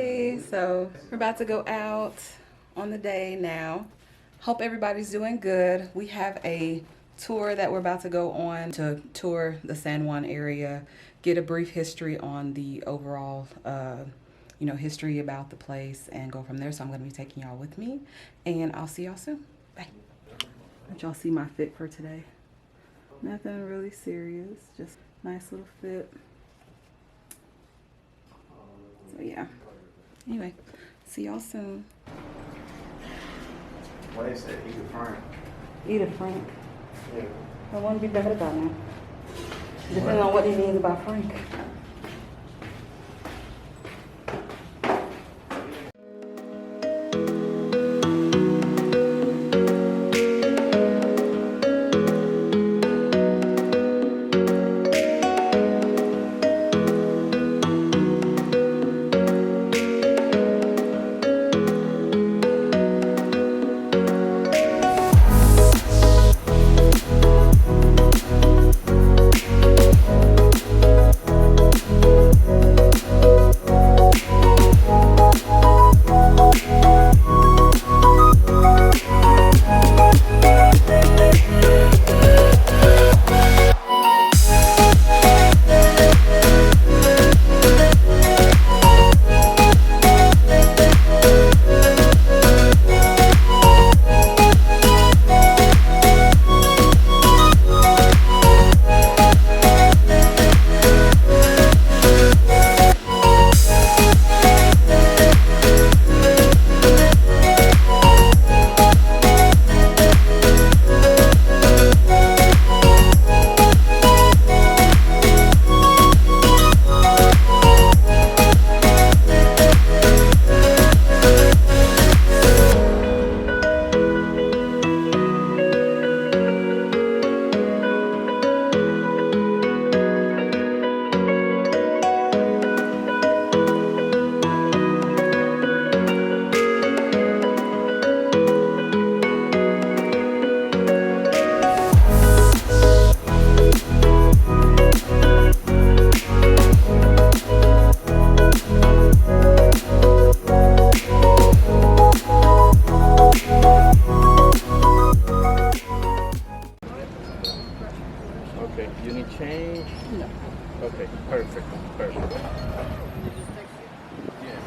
Hey, so we're about to go out on the day now. Hope everybody's doing good. We have a tour that we're about to go on to tour the San Juan area, get a brief history on the overall, history about the place and go from there. So I'm going to be taking y'all with me and I'll see y'all soon. Bye. Let y'all see my fit for today. Nothing really serious, just nice little fit. So yeah. Anyway, see y'all soon. What is it? Eat a Frank. Eat a Frank. Yeah. I want to be better about now. Depending on what he means about Frank. Okay, you need change? No. Okay, perfect. Yeah.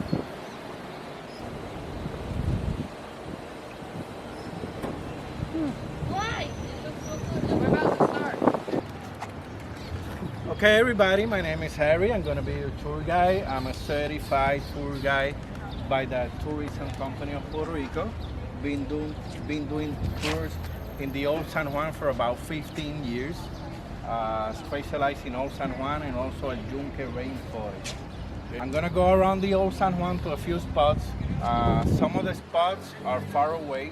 Why? It looks so good. We're about to start. Okay, everybody, my name is Harry. I'm gonna be your tour guide. I'm a certified tour guide by the Tourism Company of Puerto Rico. Been doing tours in the Old San Juan for about 15 years. Specialized in Old San Juan and also El Yunque Rainforest. I'm gonna go around the Old San Juan to a few spots. Some of the spots are far away,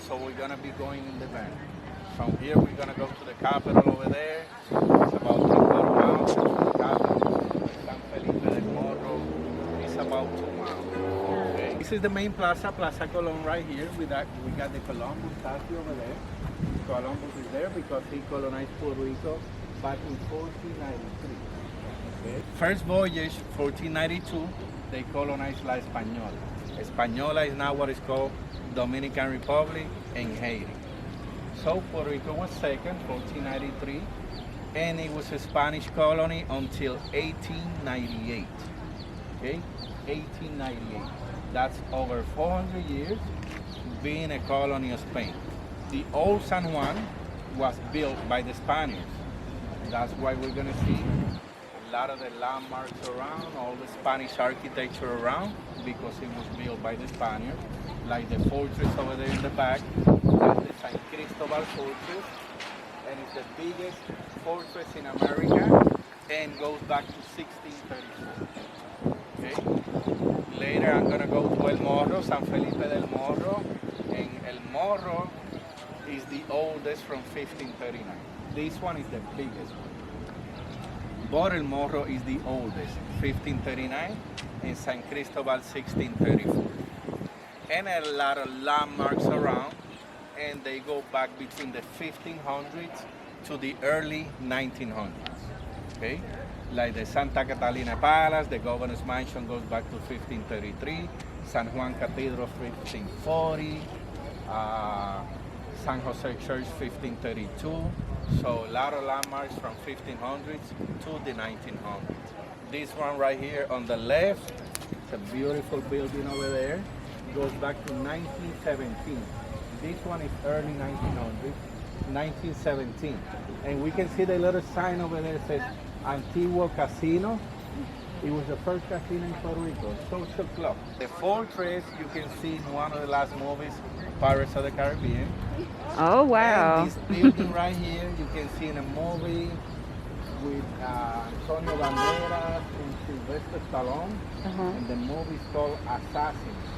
so we're gonna be going in the van. From here, we're gonna go to the Capitol over there. It's about 3 miles to the Capitol. San Felipe del Morro is about 2 miles. Okay. This is the main plaza, Plaza Colón, right here. We got the Columbus statue over there. Columbus is there because he colonized Puerto Rico back in 1493. Okay. First voyage, 1492, they colonized La Española. Española is now what is called Dominican Republic and Haiti. So Puerto Rico was second, 1493, and it was a Spanish colony until 1898. Okay, 1898. That's over 400 years being a colony of Spain. The old San Juan was built by the Spaniards. That's why we're gonna see a lot of the landmarks around, all the Spanish architecture around, because it was built by the Spaniards. Like the fortress over there in the back, that's the San Cristobal fortress, and it's the biggest fortress in America and goes back to 1634. Okay? Later I'm gonna go to El Morro, San Felipe del Morro, and El Morro is the oldest from 1539. This one is the biggest one. But El Morro is the oldest, 1539, and San Cristobal 1634. And a lot of landmarks around, and they go back between the 1500s to the early 1900s. Okay? Like the Santa Catalina Palace, the governor's mansion goes back to 1533, San Juan Cathedral 1540, San Jose Church 1532. So a lot of landmarks from 1500s to the 1900s. This one right here on the left, it's a beautiful building over there. Goes back to 1917. This one is early 1900s, 1917. And we can see the little sign over there that says Antiguo Casino. It was the first casino in Puerto Rico, social club. The fortress you can see in one of the last movies, Pirates of the Caribbean. Oh, wow. And this building right here, you can see in a movie with Antonio Banderas and Sylvester Stallone. And the movie is called Assassins.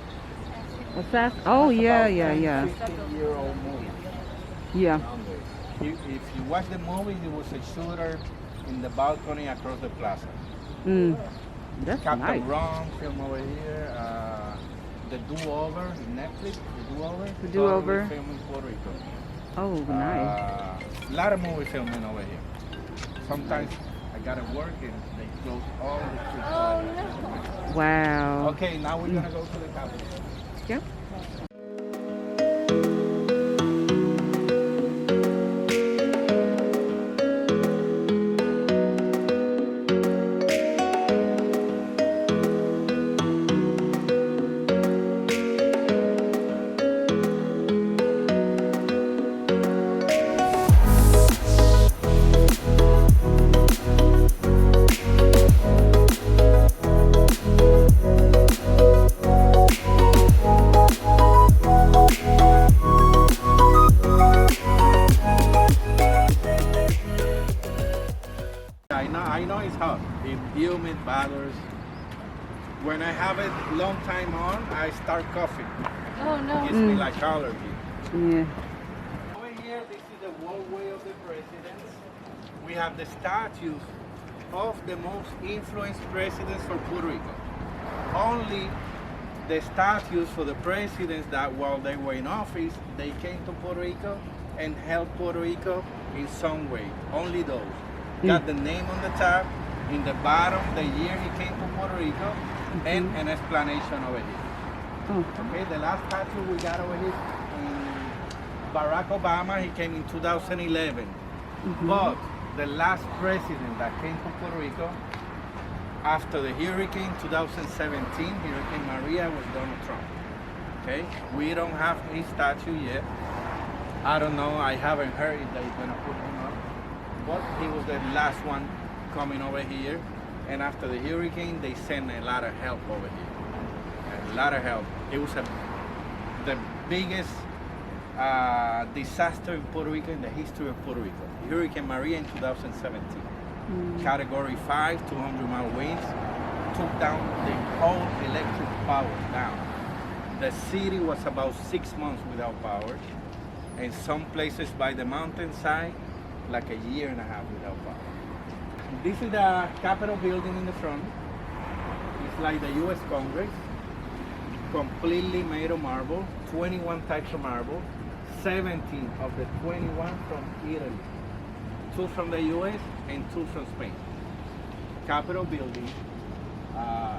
What's that? Oh, It's yeah, about yeah, 10, yeah. 15-year-old movie. Yeah. If you watch the movie, there was a shooter in the balcony across the plaza. That's Captain nice. Ron film over here. The Do-Over, Netflix, The Do-Over. The Do-Over. Totally filmed in Puerto Rico. Oh, nice. A lot of movie filming over here. Sometimes I gotta work and they close all the streets. Wow. Okay, now we're gonna go to the Capitol. Yeah. I know it's hot. It's humid, bothers. When I have it long time on, I start coughing. Oh no. Gives me like allergy. Yeah. Over here, this is the walkway of the presidents. We have the statues of the most influenced presidents for Puerto Rico. Only the statues for the presidents that while they were in office, they came to Puerto Rico and helped Puerto Rico in some way. Only those. Got the name on the top, in the bottom, the year he came to Puerto Rico, and an explanation over here. Oh. Okay, the last statue we got over here, Barack Obama, he came in 2011. But the last president that came to Puerto Rico after the hurricane 2017, Hurricane Maria, was Donald Trump. Okay, we don't have his statue yet. I don't know, I haven't heard if they're gonna put him up. But he was the last one coming over here. And after the hurricane, they sent a lot of help over here. A lot of help. It was the biggest disaster in Puerto Rico in the history of Puerto Rico. Hurricane Maria in 2017. Category 5, 200-mile winds, took down the whole electric power down. The city was about 6 months without power. And some places by the mountainside, like a year and a half without power. This is the Capitol building in the front. It's like the U.S. Congress, completely made of marble, 21 types of marble, 17 of the 21 from Italy, 2 from the U.S. and 2 from Spain. Capitol building,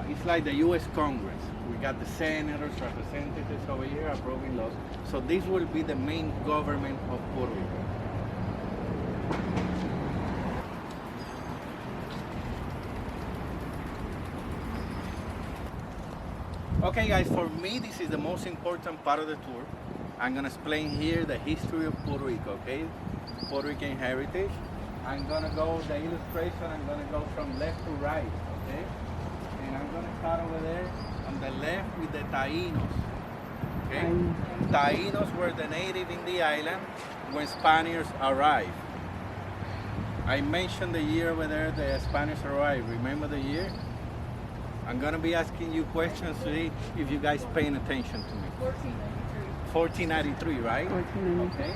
it's like the U.S. Congress. We got the senators, representatives over here approving laws. So this will be the main government of Puerto Rico. Okay guys, for me this is the most important part of the tour. I'm gonna explain here the history of Puerto Rico, okay? Puerto Rican heritage. I'm gonna go, the illustration, I'm gonna go from left to right, okay? And I'm gonna start over there on the left with the Taínos, okay? Taínos were the native in the island when Spaniards arrived. I mentioned the year over there the Spaniards arrived. Remember the year? I'm gonna be asking you questions today if you guys paying attention to me. 1493, right? 1493. Okay.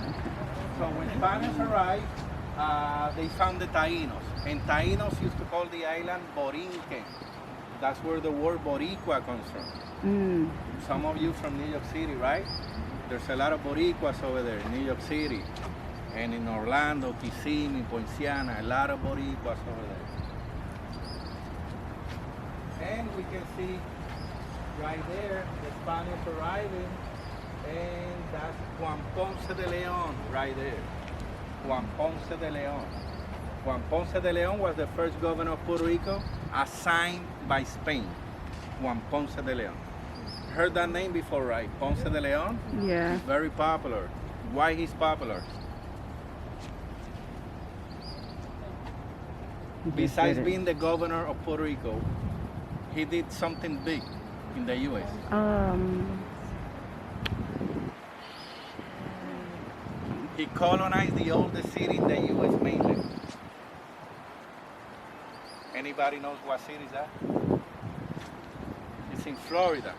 So when Spaniards arrived, they found the Taínos. And Taínos used to call the island Borinquen. That's where the word Boricua comes from. Some of you from New York City, right? There's a lot of Boricuas over there in New York City. And in Orlando, Kissimmee, Poinciana, a lot of Boricuas over there. And we can see right there the Spaniards arriving, and that's Juan Ponce de Leon right there. Juan Ponce de Leon. Juan Ponce de Leon was the first governor of Puerto Rico assigned by Spain. Juan Ponce de Leon. Heard that name before, right? Ponce de Leon? Yeah. He's very popular. Why he's popular? Besides being the governor of Puerto Rico, he did something big in the U.S. He colonized the oldest city in the U.S. mainland. Anybody knows what city is that? It's in Florida.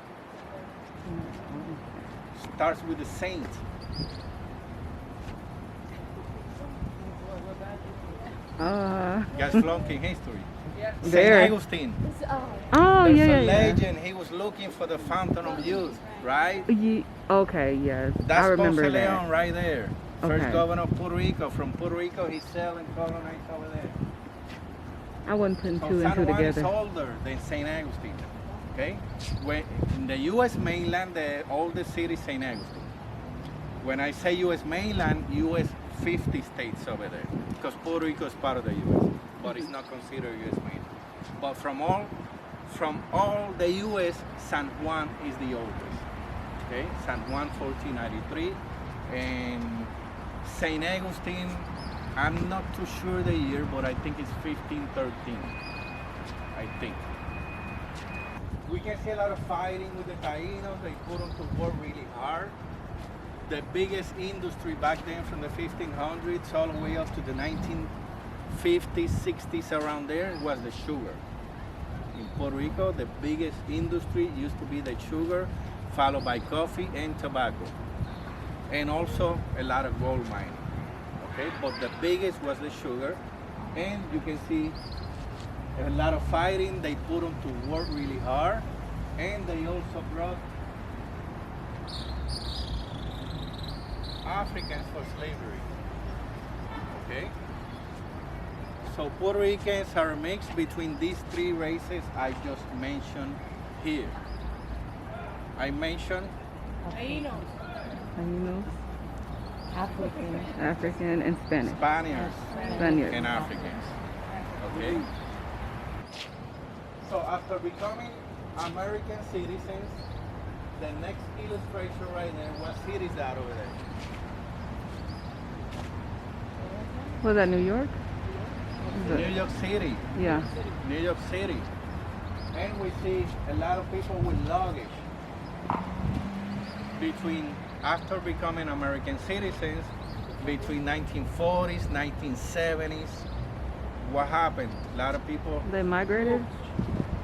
Starts with the Saint. Guys flunking history. Saint There. Augustine. Oh, There's yeah, a yeah, yeah. legend. He was looking for the fountain of youth, right? Okay, yes. That's I remember Ponce that. Leon right there. First Okay. governor of Puerto Rico. From Puerto Rico, he sailed and colonized over there. I wasn't putting So two and San two Juan is together. older than St. Augustine. Okay? When, in the U.S. mainland, the oldest city is St. Augustine. When I say U.S. mainland, U.S. 50 states over there. Because Puerto Rico is part of the U.S., but it's not considered U.S. mainland. But from all the U.S., San Juan is the oldest. Okay? San Juan 1493. And St. Augustine, I'm not too sure the year, but I think it's 1513. I think. We can see a lot of fighting with the Taínos. They put them to work really hard. The biggest industry back then from the 1500s all the way up to the 1950s, 60s around there was the sugar. In Puerto Rico, the biggest industry used to be the sugar, followed by coffee and tobacco. And also a lot of gold mining. Okay, but the biggest was the sugar. And you can see a lot of fighting. They put them to work really hard. And they also brought Africans for slavery. Okay? So Puerto Ricans are a mix between these three races I just mentioned here. I mentioned Taínos. Taínos, African, and Spanish. Spaniards Spaniards. and Africans. Okay? So after becoming American citizens, the next illustration right there, what city is that over there? Was that New York? Was New it- York City. Yeah. New York City. And we see a lot of people with luggage. After becoming American citizens, between 1940s, 1970s, what happened? A lot of people They migrated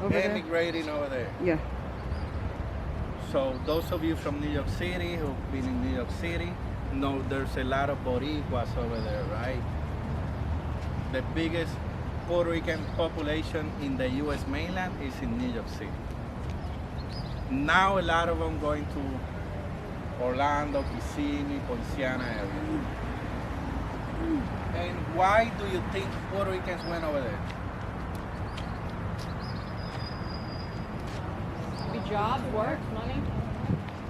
over there? emigrating over there. Yeah. So those of you from New York City who've been in New York City know there's a lot of Boricuas over there, right? The biggest Puerto Rican population in the U.S. mainland is in New York City. Now a lot of them going to Orlando, Kissimmee, Poinciana area. And why do you think Puerto Ricans went over there? Maybe jobs, work, money.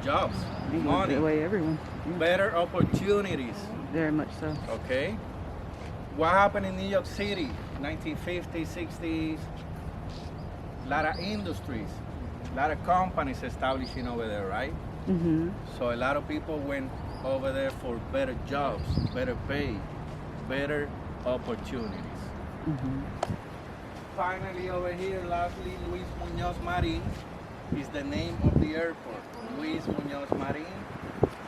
Jobs, They gonna money, take away everyone. Yeah. better opportunities. Very much so. Okay. What happened in New York City, 1950s, 60s? A lot of industries, a lot of companies establishing over there, right? Mm-hmm. So a lot of people went over there for better jobs, better pay, better opportunities. Mm-hmm. Finally, over here, lastly, Luis Muñoz Marin is the name of the airport. Luis Muñoz Marin.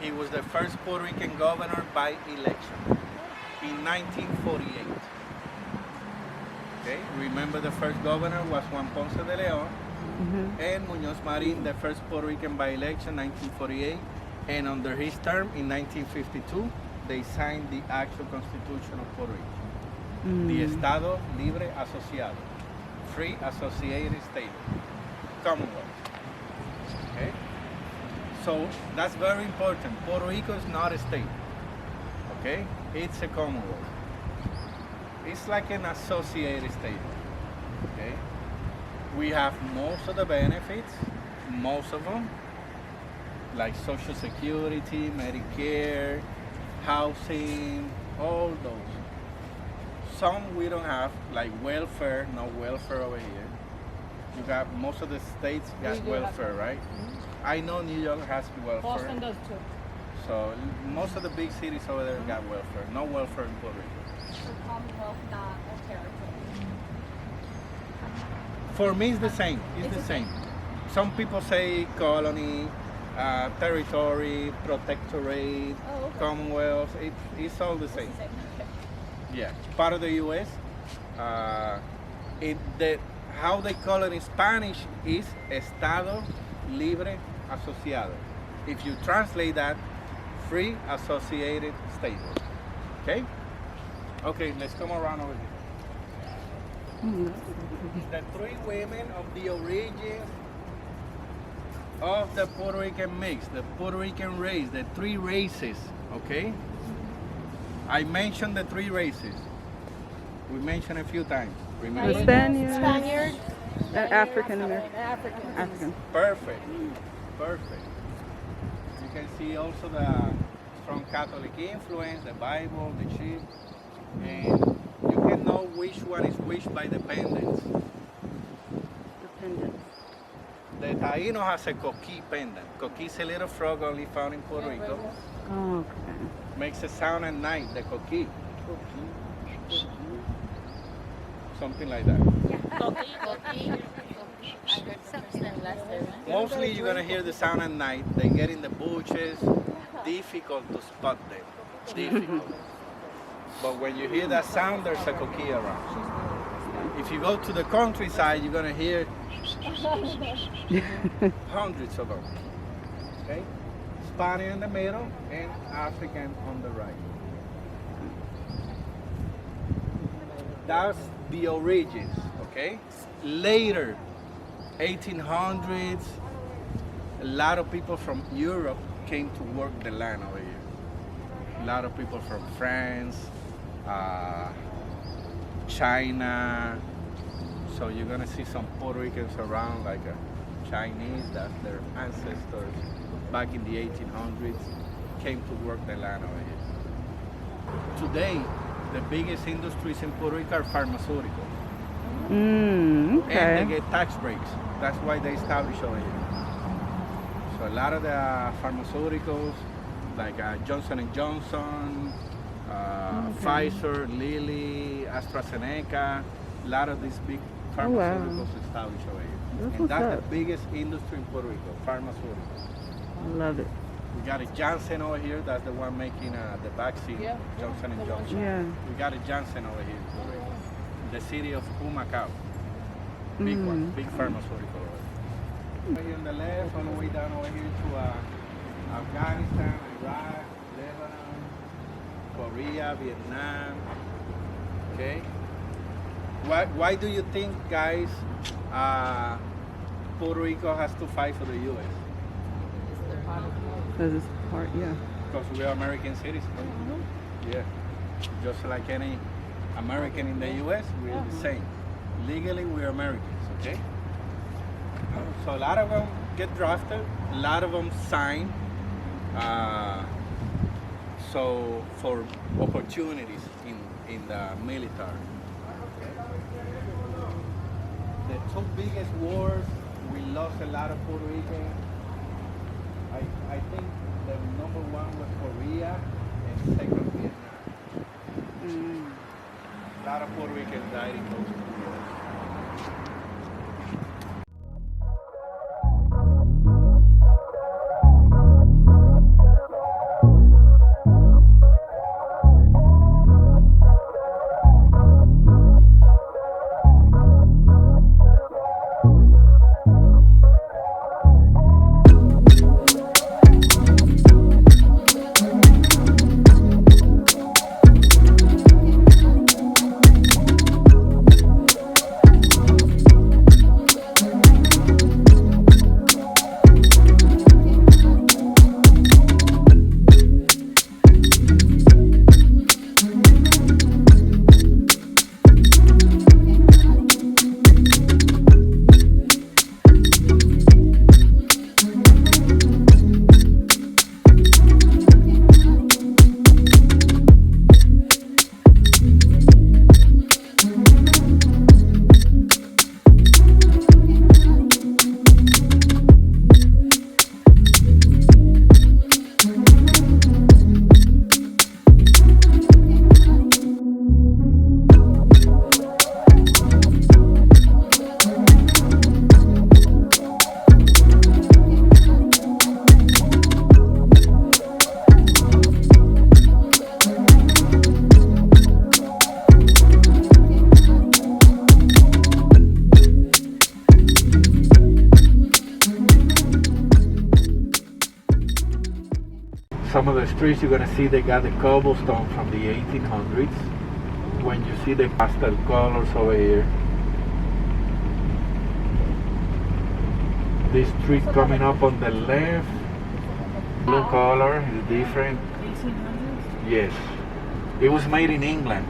He was the first Puerto Rican governor by election in 1948. Okay, remember the first governor was Juan Ponce de Leon, Mm-hmm. and Muñoz Marin, the first Puerto Rican by election, 1948. And under his term in 1952, they signed the actual Constitution of Puerto Rico. The Estado Libre Asociado, Free Associated State, Commonwealth. Okay? So that's very important. Puerto Rico is not a state. Okay? It's a Commonwealth. It's like an associated state. Okay? We have most of the benefits, most of them, like Social Security, Medicare, housing, all those. Some we don't have, like welfare, no welfare over here. You got most of the states got We do have welfare, that. right? I know New York has welfare. Boston does too. So most of the big cities over there got welfare. No welfare in Puerto Rico. So Commonwealth, not a territory. For me, it's the same. It's the same. Some people say colony, territory, protectorate, Oh, okay. Commonwealth. It's all the It's same. the same. Okay. Yeah, part of the U.S. How they call it in Spanish is Estado Libre Asociado. If you translate that, free associated states. Okay? Okay, let's come around over here. The three women of the origin of the Puerto Rican mix, the Puerto Rican race, the three races, okay? I mentioned the three races. We mentioned a few times. Remember? The Spaniards. Spaniard. African American. African. African. Perfect. Perfect. You can see also the strong Catholic influence, the Bible, the sheep, and you can know which one is which by the pendants. Dependent. The Taíno has a coquí pendant. Coquí is a little frog only found in Puerto Rico. Oh, okay. Makes a sound at night, the coquí. Something like that. Mostly you're gonna hear the sound at night. They get in the bushes. Difficult to spot them. Difficult. But when you hear that sound, there's a coquí around. If you go to the countryside, you're gonna hear hundreds of them. Okay? Spanish in the middle and African on the right. That's the origins, okay? Later, 1800s, a lot of people from Europe came to work the land over here. A lot of people from France, China. So you're gonna see some Puerto Ricans around, like Chinese, that's their ancestors back in the 1800s, came to work the land over here. Today, the biggest industries in Puerto Rico are pharmaceuticals. And they Okay. get tax breaks. That's why they established over here. So a lot of the pharmaceuticals, like Johnson & Johnson, Pfizer, Lilly, AstraZeneca, a lot of these big Oh, wow. pharmaceuticals established over here. That's And what's that's up. the biggest industry in Puerto Rico, pharmaceuticals. Love it. We got a Janssen over here, that's the one making the vaccine, Yeah. Johnson The & one Johnson. Yeah. We got a Janssen over here, in Puerto Rico. The city of Humacao. Big one, big pharmaceutical. Over here on the left, all the way down over here to Afghanistan, Iraq, Lebanon, Korea, Vietnam. Okay. Why do you think, guys, Puerto Rico has to fight for the U.S.? Because it's part, yeah. Because we are American citizens. Yeah. Just like any American in the U.S., we're the same. Legally, we're Americans, okay? So a lot of them get drafted, a lot of them sign. So for opportunities in the military. The two biggest wars, we lost a lot of Puerto Ricans. I think the number one was Korea and second Vietnam. A lot of Puerto Ricans died in those 2 wars. Some of the streets you're gonna see they got the cobblestone from the 1800s. When you see the pastel colors over here, this street coming up on the left, blue color is different. 1800s? Yes, it was made in England.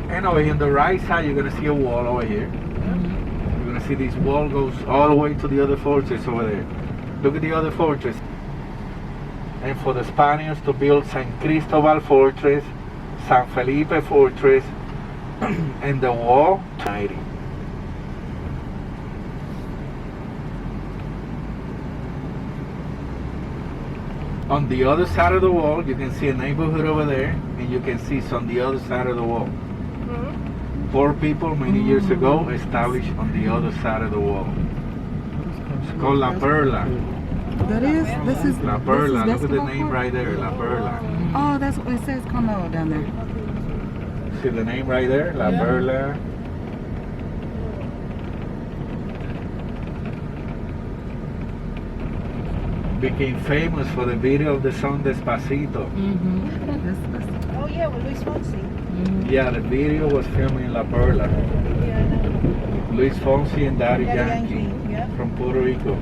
And over here on the right side, you're gonna see a wall over here. You're gonna see this wall goes all the way to the other fortress over there. Look at the other fortress. And for the Spaniards to build San Cristobal Fortress, San Felipe Fortress, and the wall, 90. On the other side of the wall, you can see a neighborhood over there, and you can see it's on the other side of the wall. Four people many years ago established on the other side of the wall. It's called La Perla. That is, this is La Perla, this is look at the basketball name court? right there, La Perla. Oh, that's what it says. Como down there. See the name right there, La Perla. Became famous for the video of the song Despacito. Oh, yeah, with Luis Fonsi. Yeah, the video was filmed in La Perla. Yeah, I know. Luis Fonsi and Daddy Daddy Yankee Yankee, yeah. from Puerto Rico.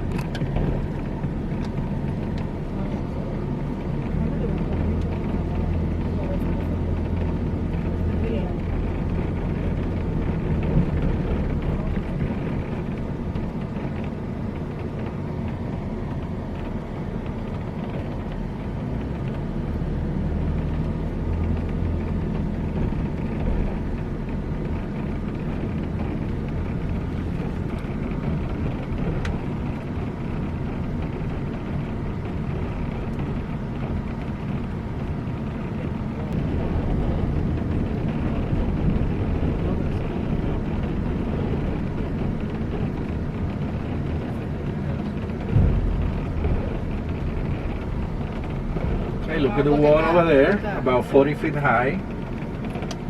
Hey, look at the wall over there, about 40 feet high.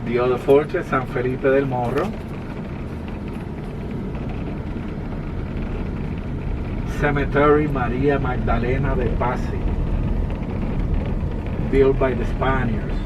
The other fortress, San Felipe del Morro. Cemetery Maria Magdalena de Pasi, built by the Spaniards.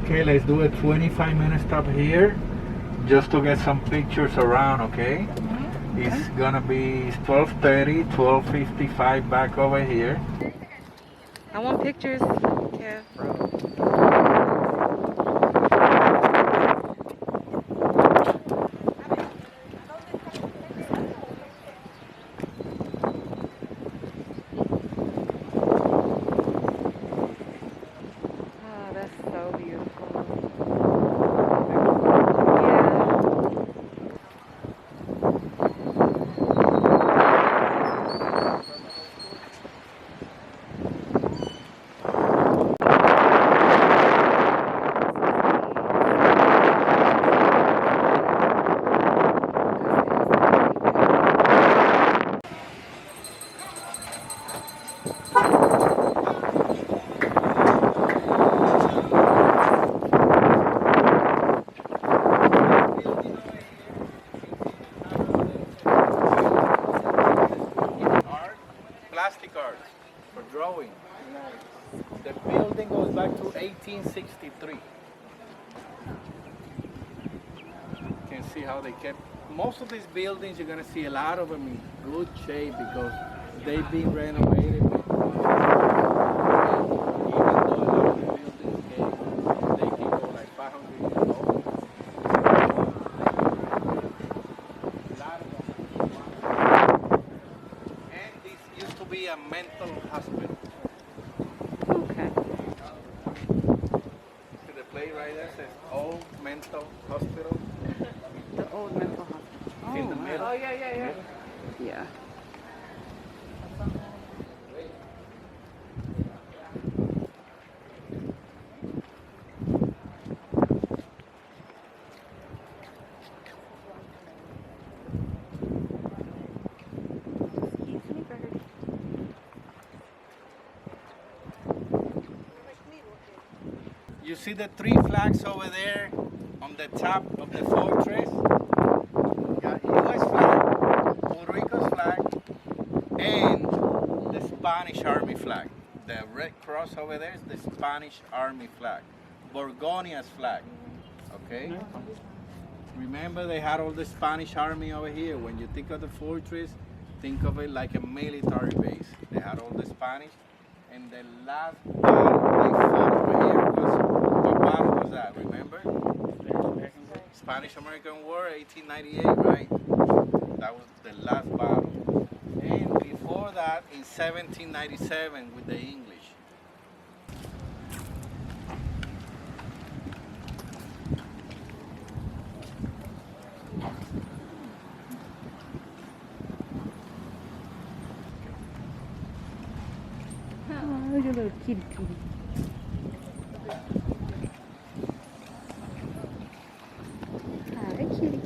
Okay, let's do a 25-minute stop here just to get some pictures around, okay? It's gonna be 12:30, 12:55 back over here. I want pictures. Yeah. Oh, that's so beautiful. Yeah. Plastic art for drawing. The building goes back to 1863. You can see how they kept most of these buildings. You're gonna see a lot of them in good shape because they've been renovated. Even though a lot of the buildings they can go like 500 years old. A lot of them. And this used to be a mental hospital. Okay. See the play right right there says Old Mental Hospital. The old mental hospital. In the middle. Oh, yeah. Yeah. You see the three flags over there on the top of the fortress? Got U.S. flag, Puerto Rico's flag, and the Spanish Army flag. The red cross over there is the Spanish Army flag. Borgonia's flag, okay? Remember they had all the Spanish Army over here. When you think of the fortress, think of it like a military base. They had all the Spanish. And the last battle they fought over here was, what battle was that, remember? Spanish-American War, 1898, right? That was the last battle. And before that, in 1797 with the English. Oh, look at little kitty. Hi, kitty.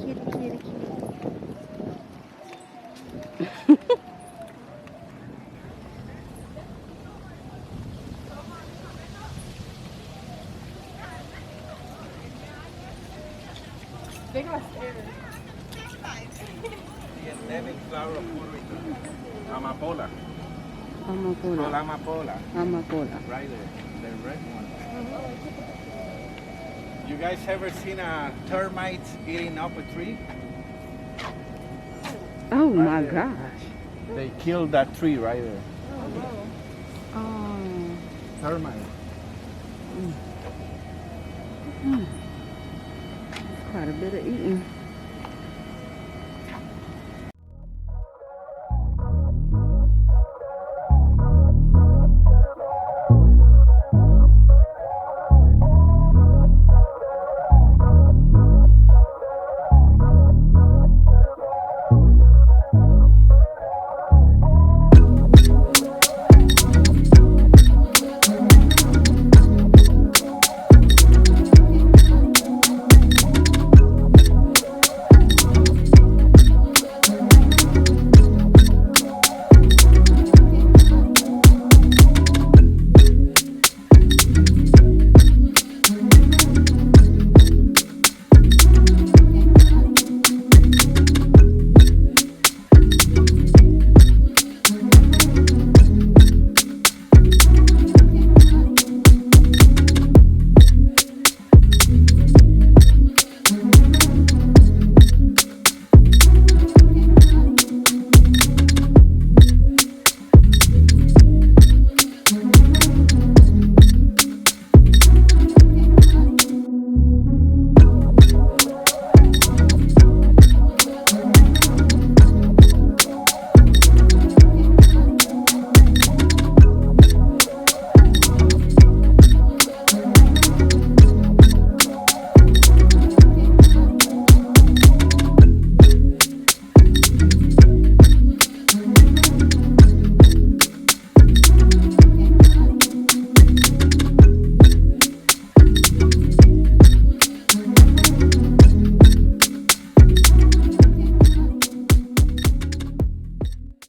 They got scared. The endemic flower of Puerto Rico, amapola. Amapola. Amapola, right there, the red one. You guys ever seen a termite eating up a tree? Oh Right my there. gosh. They killed that tree right there. Oh. Termite. Quite a bit of eating.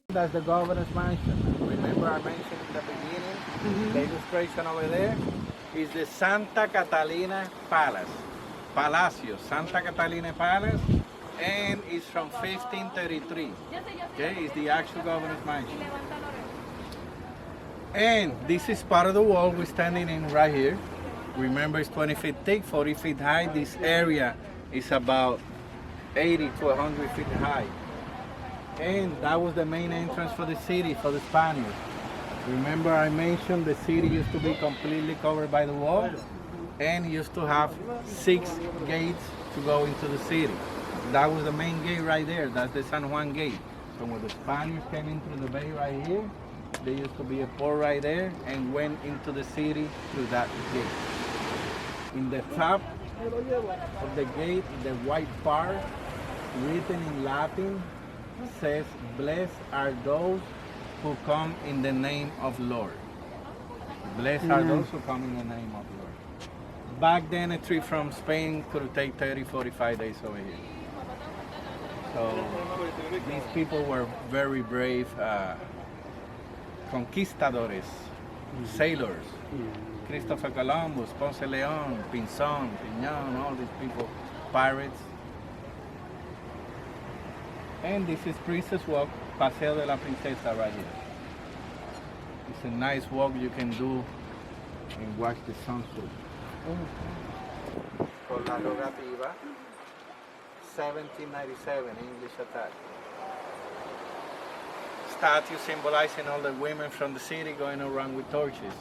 That's the governor's mansion. Remember I mentioned in the beginning, the illustration over there is the Santa Catalina Palace. Palacio, Santa Catalina Palace, and it's from 1533. Okay, it's the actual governor's mansion. And this is part of the wall we're standing in right here. Remember, it's 20 feet thick, 40 feet high. This area is about 80 to 100 feet high. And that was the main entrance for the city, for the Spaniards. Remember I mentioned the city used to be completely covered by the wall and used to have 6 gates to go into the city. That was the main gate right there. That's the San Juan gate. So when the Spaniards came in through the bay right here, there used to be a port right there and went into the city through that gate. In the top of the gate, the white bar, written in Latin, says, "Blessed are those who come in the name of Lord." Blessed are those who come in the name of Lord. Back then, a trip from Spain could take 30, 45 days over here. So these people were very brave conquistadores, sailors. Christopher Columbus, Ponce León, Pinzón, Piñón, all these people, pirates. And this is Princess Walk, Paseo de la Princesa right here. It's a nice walk you can do and watch the sunset. Por la Rogativa, 1797, English attack. Statue symbolizing all the women from the city going around with torches.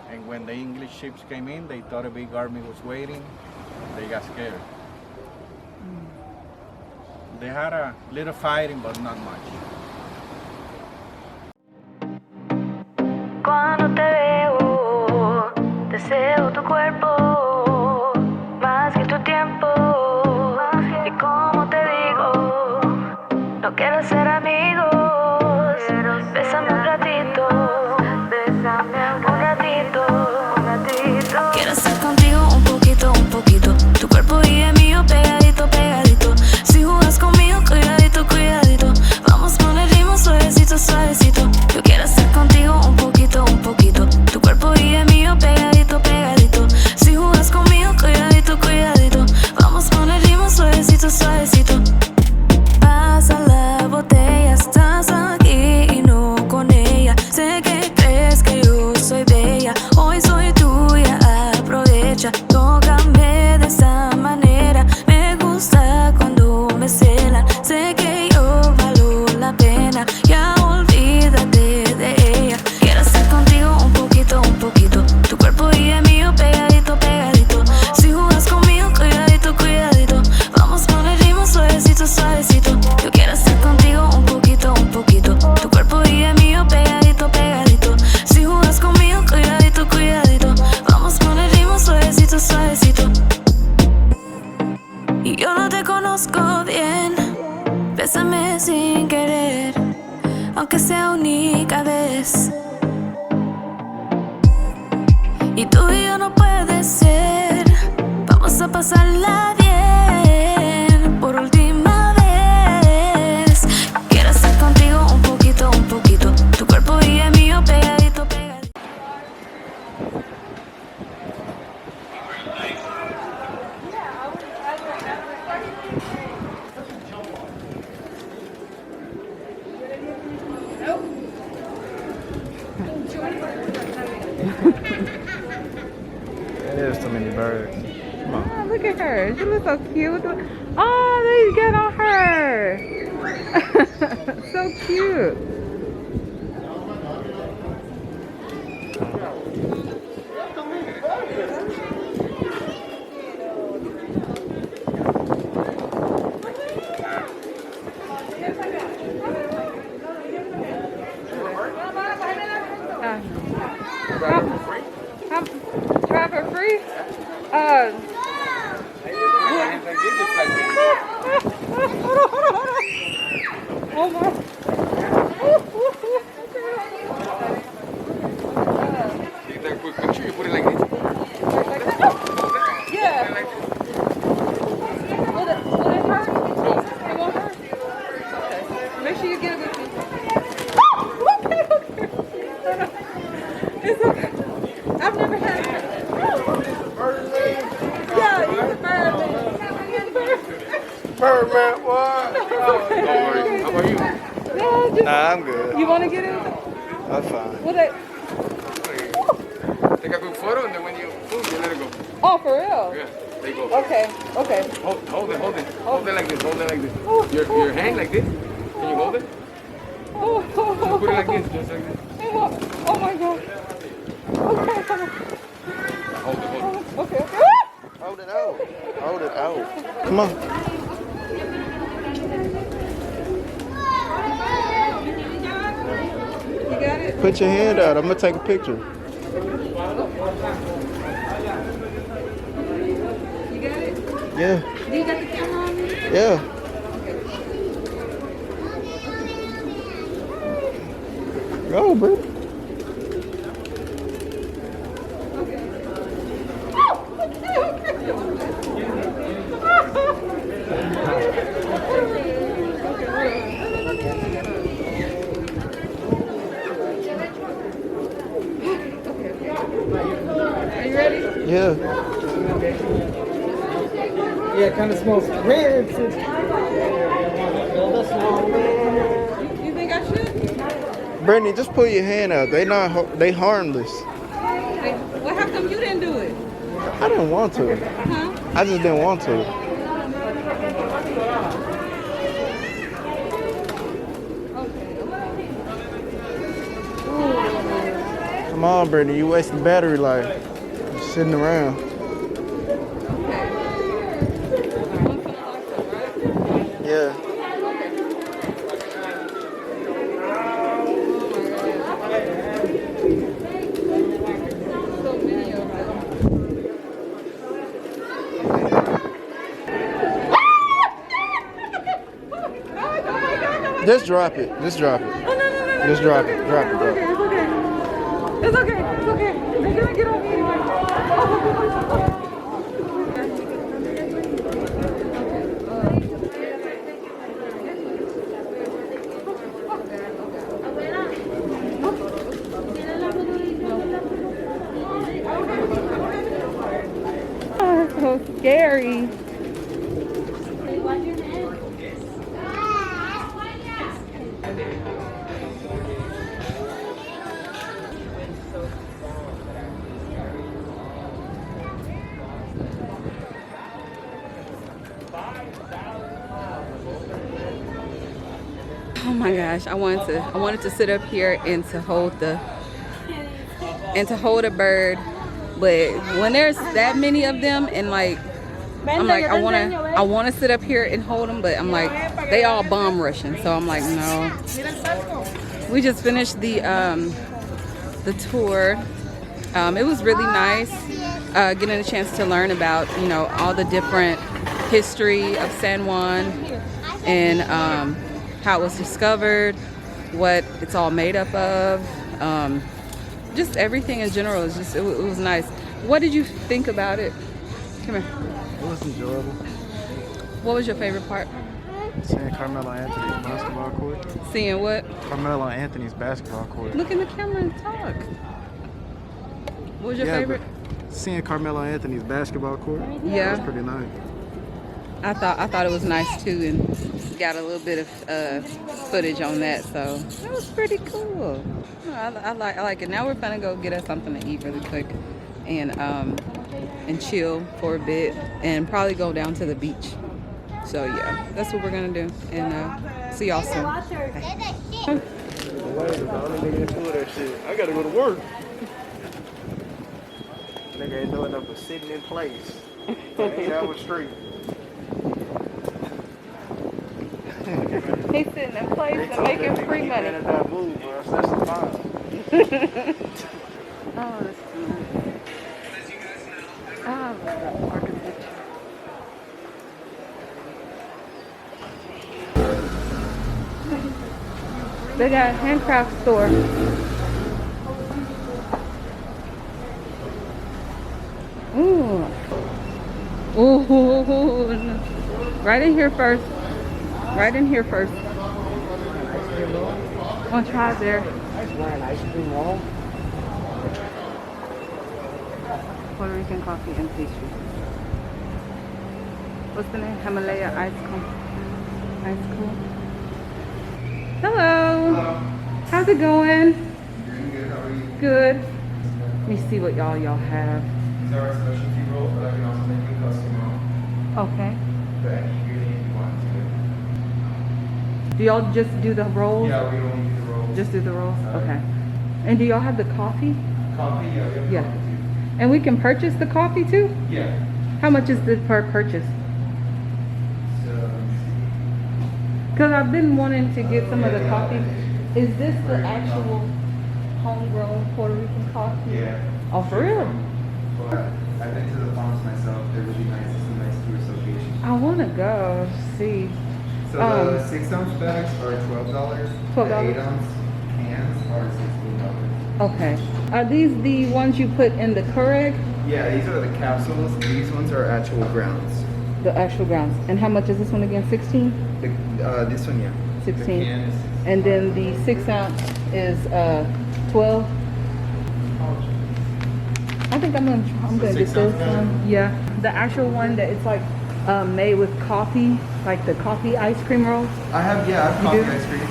And when the English ships came in, they thought a big army was waiting. They got scared. They had a little fighting, but not much. Cuando te veo, deseo tu cuerpo, más que tu tiempo. Y como te digo, no quiero ser amigos. Bésame un ratito, un ratito, un ratito. Quiero estar contigo un poquito, un poquito. Tu cuerpo y el mío pegadito, pegadito. Si jugas conmigo, cuidadito, cuidadito. Vamos a poner ritmo suavecito, suavecito. Yo quiero estar contigo un poquito, un poquito. Tu cuerpo y el mío pegadito, pegadito. Si jugas conmigo, cuidadito, cuidadito. Vamos a poner ritmo suavecito, suavecito. Pasa la botella, estás aquí y no con ella. Sé que crees que yo soy bella, hoy soy tuya, aprovecha. Tócame de esa manera, me gusta cuando me celan. Sé que yo valgo la pena, ya olvídate de ella. Quiero estar contigo un poquito, un poquito. Tu cuerpo y el mío pegadito, pegadito. Si jugas conmigo, cuidadito, cuidadito. Vamos a poner ritmo suavecito, suavecito. Yo quiero estar contigo un poquito, un poquito. Tu cuerpo y el mío pegadito, pegadito. Si jugas conmigo, cuidadito, cuidadito. Vamos a poner ritmo suavecito, suavecito. Y yo no te conozco bien, bésame sin querer, aunque sea única vez. Y tú y yo no puede ser, vamos a pasarla bien por última vez. Quiero estar contigo un poquito, un poquito. Tu cuerpo y el mío pegadito, pegadito. There's too many birds. Come on. Oh, look at her. She looks so cute. Oh, they get on her. So cute. Traffic free? Oh my. Take that quick picture, you put it like this. Yeah. Will it hurt? No. It won't hurt? Okay. Make sure you get a good picture. Okay. It's okay. I've never had it. Yeah, he's a bird man. Birdman, what? Don't worry. How about you? No, just, Nah, I'm good. you want to get it? That's fine. Will they? Take a quick photo and then when you move, you let it go. Oh, for real? Yeah, there you go. Okay, okay. Hold it. Hold it like this. Hold it like this. Oh, Your hand like this. Can you hold it? Oh, Just put it like this, just like this. Oh my God. Okay, come on. Hold it. Okay. Hold it out. Hold it out. Come on. You got it? Put your hand out. I'm going to take a picture. Yeah. Do you got the camera on me? Yeah. Go, bro. Are you ready? Yeah. Yeah, it kind of smells weird. You think I should? Brittany, just put your hand out. They harmless. Well, how come you didn't do it? I didn't want to. Huh? I just didn't want to. Come on, Brittany, you wasting battery life. Just sitting around. Yeah. Just drop it. Just drop it. Just drop it. Drop it. Drop it. It's okay. It's okay. They're gonna get on me. Oh, that's so scary. Oh my gosh, I wanted to sit up here and to hold a bird, but when there's that many of them and like I'm like I want to sit up here and hold them, but I'm like they all bomb rushing, so I'm like no. We just finished the tour. It was really nice getting a chance to learn about all the different history of San Juan and how it was discovered, what it's all made up of, just everything in general. It was nice. What did you think about it? Come here. It was enjoyable. What was your favorite part? Seeing Carmelo Anthony's basketball court. Seeing what? Carmelo Anthony's basketball court. Look in the camera and talk. What was your favorite? Seeing Carmelo Anthony's basketball court. Yeah. That was pretty nice. I thought it was nice too, and got a little bit of footage on that, so it was pretty cool. I like it. Now we're gonna go get us something to eat really quick, and chill for a bit, and probably go down to the beach. So yeah, that's what we're gonna do, and see y'all soon. Bye. I gotta go to work. Nigga ain't doing nothing but sitting in place. 8 hours straight. He's sitting in place and making free money. That move, bro. That's the fine. Oh, that's cool. I love that architecture. They got a handcraft store. Ooh. Ooh. Right in here first. Right in here first. Want to try there. Ice cream roll. Puerto Rican coffee and pastry. What's the name? Himalaya ice cream. Ice cream. Hello. How's it going? Good, how are you? Good. Let me see what y'all have. These are our specialty rolls, but I can also make you a custom roll. Okay. For any ingredient you want to. Do y'all just do the rolls? Yeah, we only do the rolls. Just do the rolls? Okay. And do y'all have the coffee? Coffee, yeah, we have Yeah. coffee And we can purchase the coffee too? too. Yeah. How much is this per purchase? So, Because I've been wanting to get some of the coffee. Is this the actual homegrown Puerto Rican coffee? yeah. Oh, for real? But I've been to the farms myself. They're really nice. It's a nice tourist location. want to go see. So the 6-ounce bags are $12. $12. The 8-ounce cans are $16. Okay. Are these the ones you put in the Keurig? Yeah, these are the capsules. These ones are actual grounds. The actual grounds. And how much is this one again? 16? This one, yeah. 16. The can is And then the 6-ounce is 12. I think I'm gonna get this 6-ounce bag? one. Yeah, the actual one that it's like made with coffee, like the coffee ice cream rolls. I have coffee do? ice cream.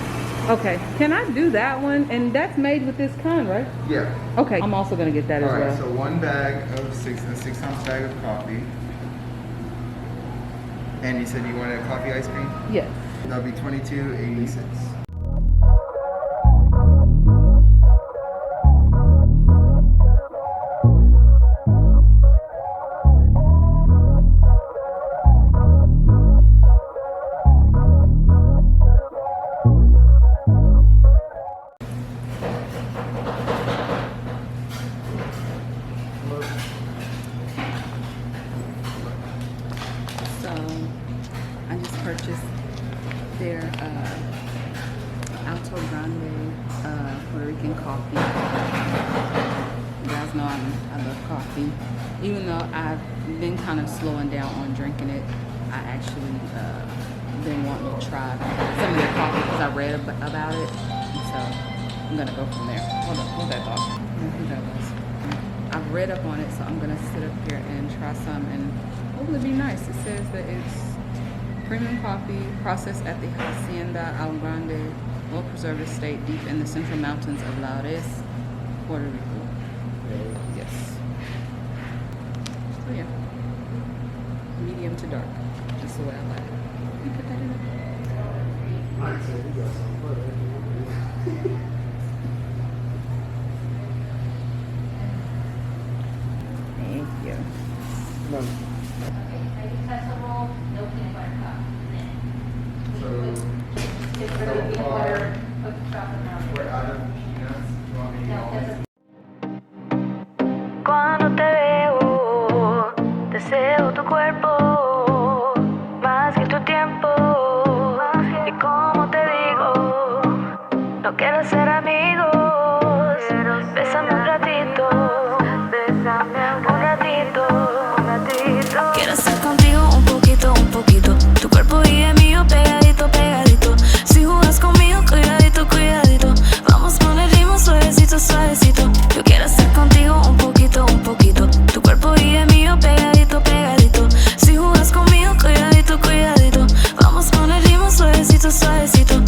Okay, can I do that one? And that's made with this kind, right? Yeah. Okay, I'm also gonna get that as Alright, well. so one bag of a 6-ounce bag of coffee. And you said you wanted a coffee ice cream? Yes. That'll be $22.86. So I just purchased their Alto Grande Puerto Rican coffee. You guys know I love coffee. Even though I've been kind of slowing down on drinking it, I actually been wanting to try some of their coffee because I read about it. And so I'm gonna go from there. Hold on, hold that thought. I don't know who that was. I've read up on it, so I'm gonna sit up here and try some and hopefully be nice. It says that it's premium coffee processed at the Hacienda Al Grande, well-preserved estate deep in the central mountains of Lares, Puerto Rico. Yes. So yeah, medium to dark, just the way I like it. You put that in there. Thank you. So far, we're out of peanuts. You want me to get almonds? Cuando te veo, deseo tu cuerpo más que tu tiempo. Y como te digo, no quiero ser amigos. Bésame un ratito, un ratito. Quiero estar contigo un poquito, un poquito. Tu cuerpo y el mío pegadito, pegadito. Si jugas conmigo, cuidadito, cuidadito. Vamos con el ritmo suavecito, suavecito. Yo quiero estar contigo un poquito, un poquito. Tu cuerpo y el mío pegadito, pegadito. Si jugas conmigo, cuidadito, cuidadito. Vamos con el ritmo suavecito, suavecito.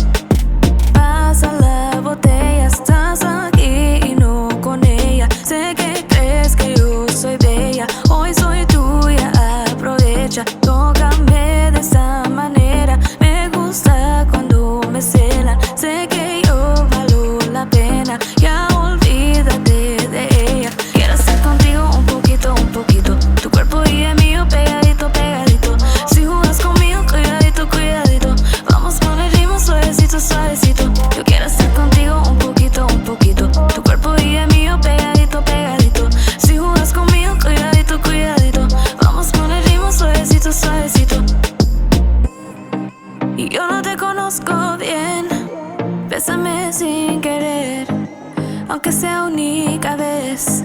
Pasa la botella, estás aquí y no con ella. Sé que crees que yo soy bella, hoy soy tuya, aprovecha. Tócame de esa manera, me gusta cuando me celan. Sé que yo valgo la pena, ya olvídate de ella. Quiero estar contigo un poquito, un poquito. Tu cuerpo y el mío pegadito, pegadito. Si jugas conmigo, cuidadito, cuidadito. Vamos con el ritmo suavecito, suavecito. Yo quiero estar contigo un poquito, un poquito. Tu cuerpo y el mío pegadito, pegadito. Si jugas conmigo, cuidadito, cuidadito. Vamos con el ritmo suavecito, suavecito. Y yo no te conozco bien, bésame sin querer, aunque sea única vez.